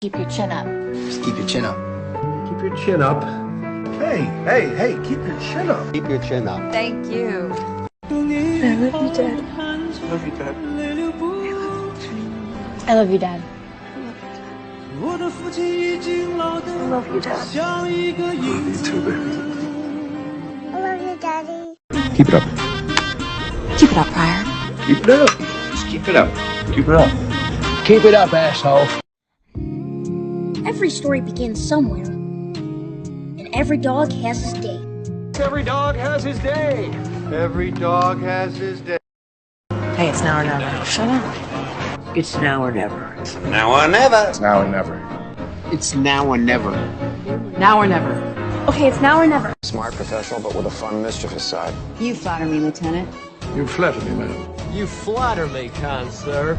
Keep your chin up. Just keep your chin up. Keep your chin up. Hey, keep your chin up. Keep your chin up. Thank you. I love you, Dad. Love you, Dad. I love you, Dad. I love you, Dad. You too, baby. I love you, Daddy. Keep it up. Keep it up, Pryor. Keep it up. Just keep it up. Keep it up. Keep it up, asshole. Every story begins somewhere, and every dog has his day. Every dog has his day. Every dog has his day. Hey, it's now or never. Shut up. It's now or never. Now or never. It's now or never. It's now or never. Now or never. Okay, it's now or never. Smart professional, but with a fun, mischievous side. You flatter me, Lieutenant. You flatter me, madam. You flatter me, kind sir.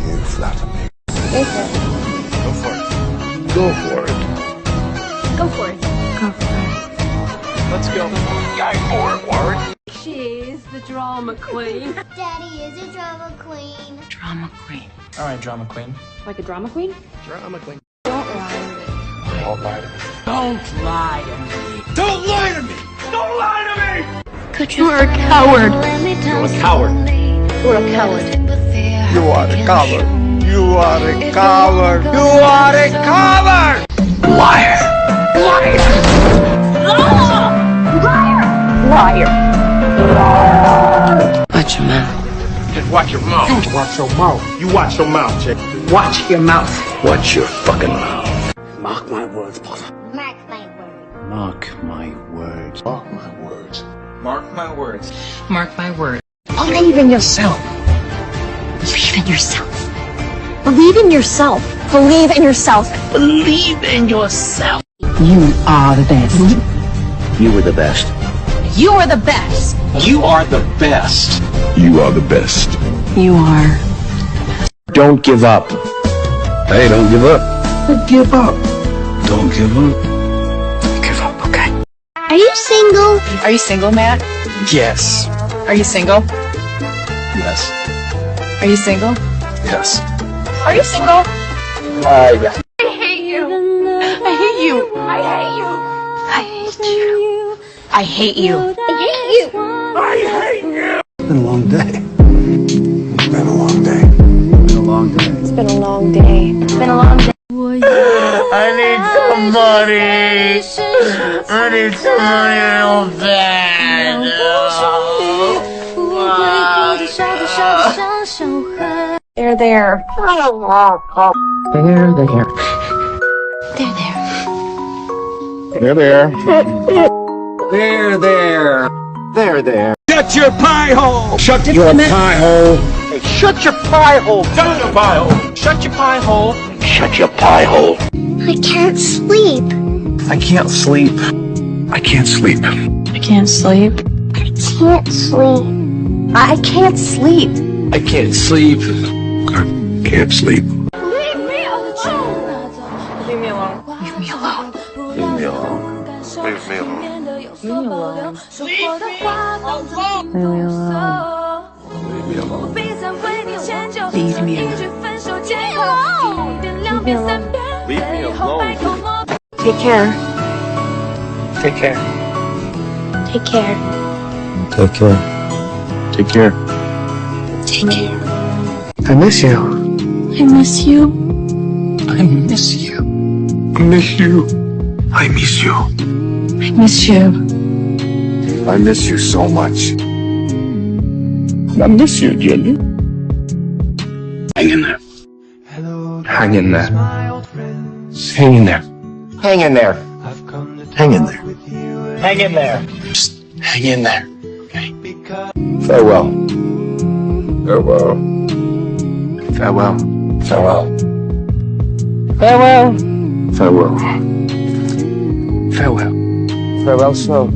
You flatter me. Go for it. Go for it. Go for it. Go for it. Go for it. Let's go. Guy for it, Warren. She's the drama queen. Daddy is a drama queen. Drama queen. All right, drama queen. Like a drama queen? Drama queen. Don't lie to me. Don't lie to me. Don't lie to me. Don't lie to me! Don't lie to me! You are a coward. You're a coward. You're a coward. You are a coward. You are a coward. You are a coward! Liar. Liar. Watch your mouth. Just watch your mouth. You watch your mouth. You watch your mouth, Jake. Watch your mouth. Watch your fucking mouth. Mark my words, Potter. Mark my word. Mark my words. Mark my words. Mark my words. Mark my word. Believe in yourself. Believe in yourself. Believe in yourself. Believe in yourself. Believe in yourself. You are the best. You were the best. You are the best. You are the best. You are the best. You are. Don't give up. Hey, don't give up. Don't give up. Don't give up. Give up, okay. Are you single? Are you single, Matt? Yes. Are you single? Yes. Are you single? Yes. Are you single? Yeah. I hate you. I hate you. I hate you. I hate you. I hate you. I hate you. It's been a long day. It's been a long day. It's been a long day. It's been a long day. It's been a long day. I need some money. I need some money real bad. They're there. They're there. They're there. They're there. They're there. They're there. Shut your pie hole! Shut your pie hole. Shut your pie hole. Shut your pie hole. Shut your pie hole. Shut your pie hole. I can't sleep. I can't sleep. I can't sleep. I can't sleep. I can't sleep. I can't sleep. I can't sleep. I can't sleep. Leave me alone. Leave me alone. Leave me alone. Leave me alone. Leave me alone. Leave me alone. Leave me alone. Leave me alone. Leave me alone. Leave me alone. Take care. Take care. Take care. Take care. Take care. Take care. I miss you. I miss you. I miss you. I miss you. I miss you. I miss you. I miss you so much. I miss you, Junior. Hang in there. Hang in there. Hang in there. Hang in there. Hang in there. Hang in there. Just hang in there. Okay. Farewell. Farewell. Farewell. Farewell. Farewell. Farewell. Farewell. Farewell, snow.